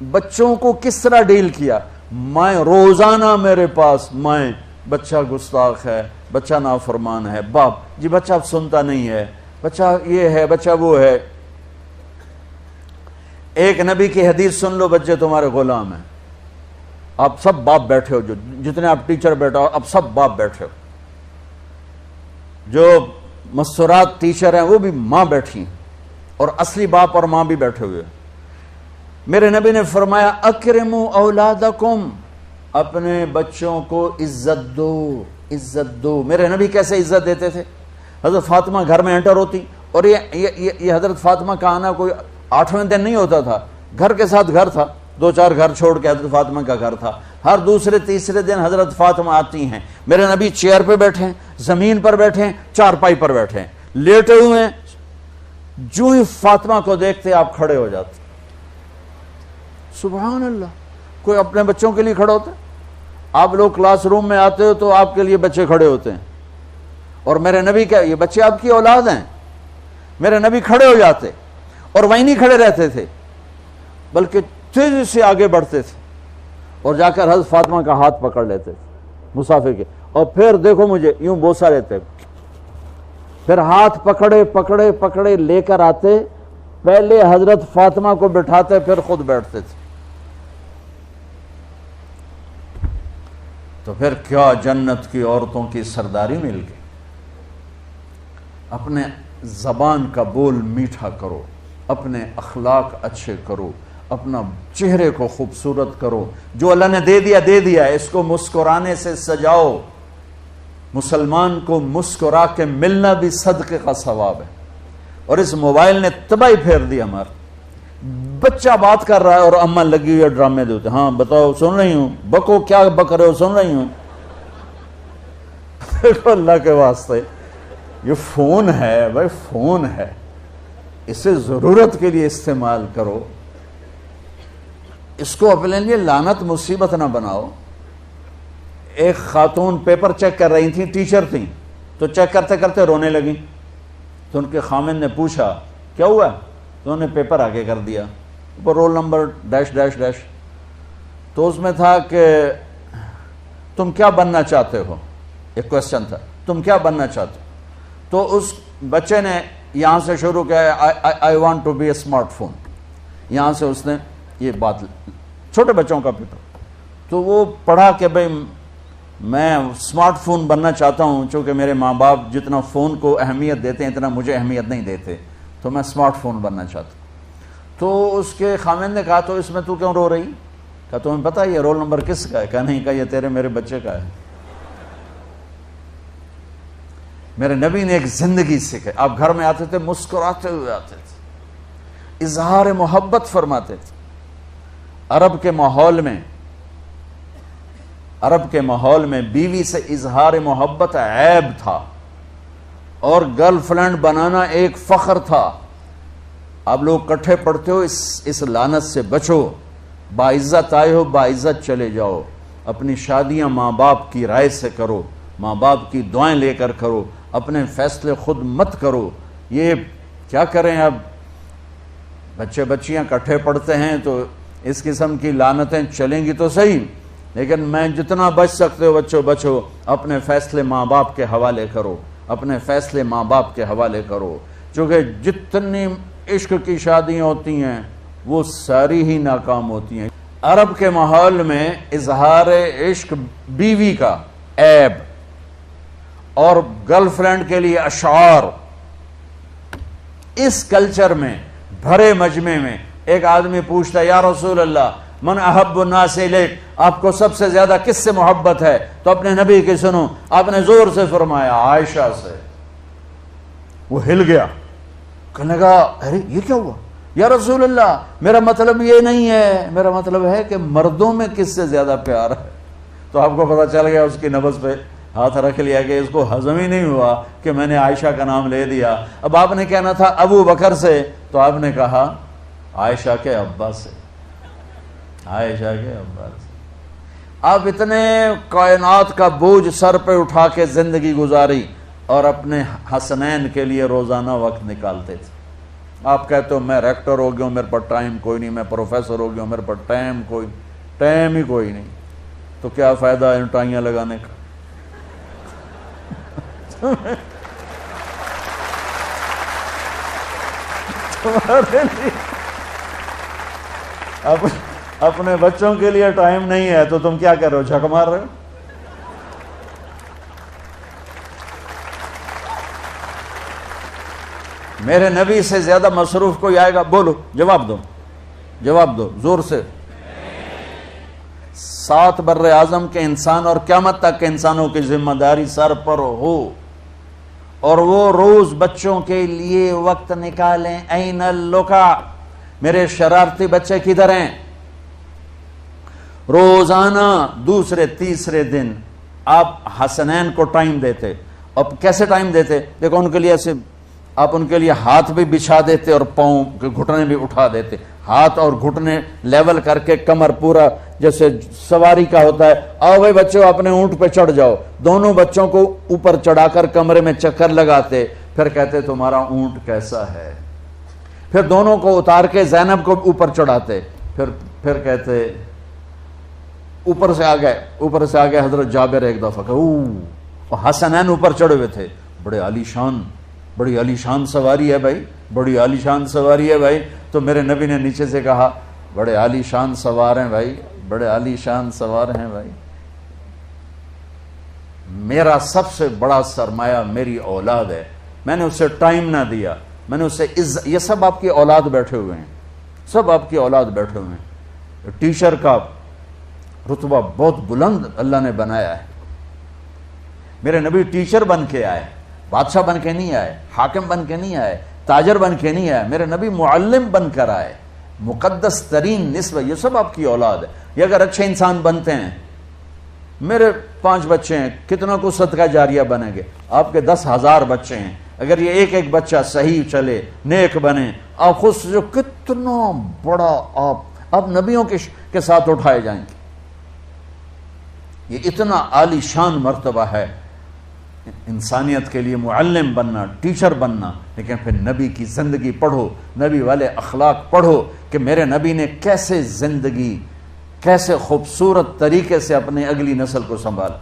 بچوں کو کس طرح ڈیل کیا. میں روزانہ میرے پاس بچہ گستاخ ہے، بچہ نافرمان ہے، باپ جی بچہ اب سنتا نہیں ہے، بچہ یہ ہے، بچہ وہ ہے. ایک نبی کی حدیث سن لو، بچے تمہارے غلام ہیں. آپ سب باپ بیٹھے ہو، جو جتنے آپ ٹیچر بیٹھا ہو اب سب باپ بیٹھے ہو. جو مستورات ٹیچر ہیں وہ بھی ماں بیٹھی ہیں، اور اصلی باپ اور ماں بھی بیٹھے ہوئے. میرے نبی نے فرمایا اکرموا اولادکم، اپنے بچوں کو عزت دو، عزت دو. میرے نبی کیسے عزت دیتے تھے؟ حضرت فاطمہ گھر میں انٹر ہوتی، اور یہ حضرت فاطمہ کا آنا کوئی 8ویں دن نہیں ہوتا تھا، گھر کے ساتھ گھر تھا، 2-4 گھر چھوڑ کے حضرت فاطمہ کا گھر تھا. ہر دوسرے تیسرے دن حضرت فاطمہ آتی ہیں. میرے نبی چیئر پہ بیٹھے ہیں، زمین پر بیٹھے ہیں، چارپائی پر بیٹھے ہیں، لیٹے ہوئے ہیں. جو ہی فاطمہ کو دیکھتے آپ کھڑے ہو جاتے. سبحان اللہ. کوئی اپنے بچوں کے لیے کھڑا ہوتا ہے؟ آپ لوگ کلاس روم میں آتے ہو تو آپ کے لیے بچے کھڑے ہوتے ہیں، اور میرے نبی کیا یہ بچے آپ کی اولاد ہیں. میرے نبی کھڑے ہو جاتے، اور وہیں نہیں کھڑے رہتے تھے بلکہ تیزی سے آگے بڑھتے تھے، اور جا کر حضرت فاطمہ کا ہاتھ پکڑ لیتے تھے مسافر کے، اور پھر دیکھو مجھے یوں بوسا لیتے، پھر ہاتھ پکڑے پکڑے پکڑے لے کر آتے. پہلے حضرت فاطمہ کو بٹھاتے، پھر خود بیٹھتے تھے. تو پھر کیا جنت کی عورتوں کی سرداری مل گئی. اپنے زبان کا بول میٹھا کرو، اپنے اخلاق اچھے کرو، اپنا چہرے کو خوبصورت کرو. جو اللہ نے دے دیا ہے، اس کو مسکرانے سے سجاؤ. مسلمان کو مسکرا کے ملنا بھی صدقے کا ثواب ہے. اور اس موبائل نے تباہی پھیر دی ہمارا. بچہ بات کر رہا ہے اور اماں لگی ہوئی ہے ڈرامے دیتے، ہاں بتاؤ سن رہی ہوں، بکو کیا بک رہے ہو، سن رہی ہوں. دیکھو اللہ کے واسطے یہ فون ہے بھائی، فون ہے، اسے ضرورت کے لیے استعمال کرو. اس کو اپنے لیے لعنت مصیبت نہ بناؤ. ایک خاتون پیپر چیک کر رہی تھیں، ٹیچر تھیں، تو چیک کرتے کرتے رونے لگیں. تو ان کے خامن نے پوچھا کیا ہوا؟ تو انہوں نے پیپر آگے کر دیا، roll number dash dash dash. تو اس میں تھا کہ تم کیا بننا چاہتے ہو، ایک کوشچن تھا، تم کیا بننا چاہتے ہو. تو اس بچے نے یہاں سے شروع کیا، I want to be a smart phone. یہاں سے اس نے یہ بات، چھوٹے بچوں کا پیپر. تو وہ پڑھا کہ بھئی میں اسمارٹ فون بننا چاہتا ہوں، چونکہ میرے ماں باپ جتنا فون کو اہمیت دیتے ہیں اتنا مجھے اہمیت نہیں دیتے، تو میں اسمارٹ فون بننا چاہتا ہوں. تو اس کے خامن نے کہا تو اس میں تو کیوں رو رہی؟ کہا تمہیں پتہ یہ رول نمبر کس کا ہے؟ کہا نہیں. کہا یہ تیرے میرے بچے کا ہے. میرے نبی نے ایک زندگی سکھائی. آپ گھر میں آتے تھے مسکراتے ہوئے آتے تھے، اظہار محبت فرماتے تھے. عرب کے ماحول میں بیوی سے اظہار محبت عیب تھا، اور گرل فرینڈ بنانا ایک فخر تھا. آپ لوگ کٹھے پڑھتے ہو، اس لعنت سے بچو. باعزت آئے ہو، باعزت چلے جاؤ. اپنی شادیاں ماں باپ کی رائے سے کرو، ماں باپ کی دعائیں لے کر کرو، اپنے فیصلے خود مت کرو. یہ کیا کریں، اب بچے بچیاں کٹھے پڑھتے ہیں تو اس قسم کی لعنتیں چلیں گی تو صحیح، لیکن میں جتنا بچ سکتے ہو بچو بچو. اپنے فیصلے ماں باپ کے حوالے کرو، اپنے فیصلے ماں باپ کے حوالے کرو. چونکہ جتنی عشق کی شادیاں ہوتی ہیں وہ ساری ہی ناکام ہوتی ہیں. عرب کے ماحول میں اظہار عشق بیوی کا عیب، اور گرل فرینڈ کے لیے اشعار. اس کلچر میں بھرے مجمع میں ایک آدمی پوچھتا ہے یا رسول اللہ من احب الناس الیک، آپ کو سب سے زیادہ کس سے محبت ہے؟ تو اپنے نبی کی سنو. آپ نے زور سے فرمایا عائشہ سے. وہ ہل گیا، کہنے لگا ارے یہ کیا ہوا یا رسول اللہ، میرا مطلب یہ نہیں ہے، میرا مطلب ہے کہ مردوں میں کس سے زیادہ پیار ہے. تو آپ کو پتہ چل گیا، اس کی نبض پہ ہاتھ رکھ لیا کہ اس کو ہضم ہی نہیں ہوا کہ میں نے عائشہ کا نام لے دیا. اب آپ نے کہنا تھا ابو بکر سے، تو آپ نے کہا عائشہ کے ابا سے، عائشہ کے ابا سے. آپ اتنے کائنات کا بوجھ سر پہ اٹھا کے زندگی گزاری، اور اپنے حسنین کے لیے روزانہ وقت نکالتے تھے. آپ کہتے ہو میں ریکٹر ہو گیا ہوں، میرے پاس ٹائم کوئی نہیں، میں پروفیسر ہو گیا ہوں، میرے پاس ٹائم ہی کوئی نہیں، تو کیا فائدہ ہے ٹائیاں لگانے کا؟ اپنے بچوں کے لیے ٹائم نہیں ہے تو تم کیا کر رہے ہو، جھک مار رہے ہو؟ میرے نبی سے زیادہ مصروف کوئی آئے گا؟ بولو، جواب دو زور سے۔ 7 بر اعظم کے انسان اور قیامت تک کے انسانوں کی ذمہ داری سر پر ہو، اور وہ روز بچوں کے لیے وقت نکالیں۔ این اللقا، میرے شرارتی بچے کدھر ہیں؟ روزانہ دوسرے تیسرے دن آپ حسنین کو ٹائم دیتے۔ اب کیسے ٹائم دیتے؟ دیکھو ان کے لیے ایسے آپ ان کے لیے ہاتھ بھی بچھا دیتے اور پاؤں کے گھٹنے بھی اٹھا دیتے، ہاتھ اور گھٹنے لیول کر کے، کمر پورا جیسے سواری کا ہوتا ہے۔ آؤ بھائی بچوں اپنے اونٹ پہ چڑھ جاؤ، دونوں بچوں کو اوپر چڑھا کر کمرے میں چکر لگاتے، پھر کہتے تمہارا اونٹ کیسا ہے؟ پھر دونوں کو اتار کے زینب کو اوپر چڑھاتے، پھر کہتے اوپر سے آ گئے حضرت جابر ایک دفعہ کہ حسنین اوپر چڑھے ہوئے تھے، بڑی عالی شان سواری ہے بھائی، بڑی عالی شان سواری ہے بھائی، تو میرے نبی نے نیچے سے کہا بڑے عالی شان سوار ہیں بھائی، بڑے عالی شان سوار ہیں بھائی، میرا سب سے بڑا سرمایہ میری اولاد ہے، میں نے اسے ٹائم نہ دیا، میں نے اسے یہ سب آپ کی اولاد بیٹھے ہوئے ہیں، سب آپ کی اولاد بیٹھے ہوئے ہیں۔ ٹیچر کا رتبہ بہت بلند اللہ نے بنایا ہے۔ میرے نبی ٹیچر بن کے آئے، بادشاہ بن کے نہیں آئے، حاکم بن کے نہیں آئے، تاجر بن کے نہیں آئے، میرے نبی معلم بن کر آئے، مقدس ترین نسبت۔ یہ سب آپ کی اولاد ہے، یہ اگر اچھے انسان بنتے ہیں، میرے 5 بچے ہیں، کتنا کو صدقہ جاریہ بنیں گے؟ آپ کے 10,000 بچے ہیں، اگر یہ ایک بچہ صحیح چلے، نیک بنے، آپ خود سے کتنا بڑا آپ نبیوں کے ساتھ اٹھائے جائیں گے۔ یہ اتنا عالی شان مرتبہ ہے انسانیت کے لیے، معلم بننا، ٹیچر بننا۔ لیکن پھر نبی کی زندگی پڑھو، نبی والے اخلاق پڑھو کہ میرے نبی نے کیسے زندگی، کیسے خوبصورت طریقے سے اپنی اگلی نسل کو سنبھالا۔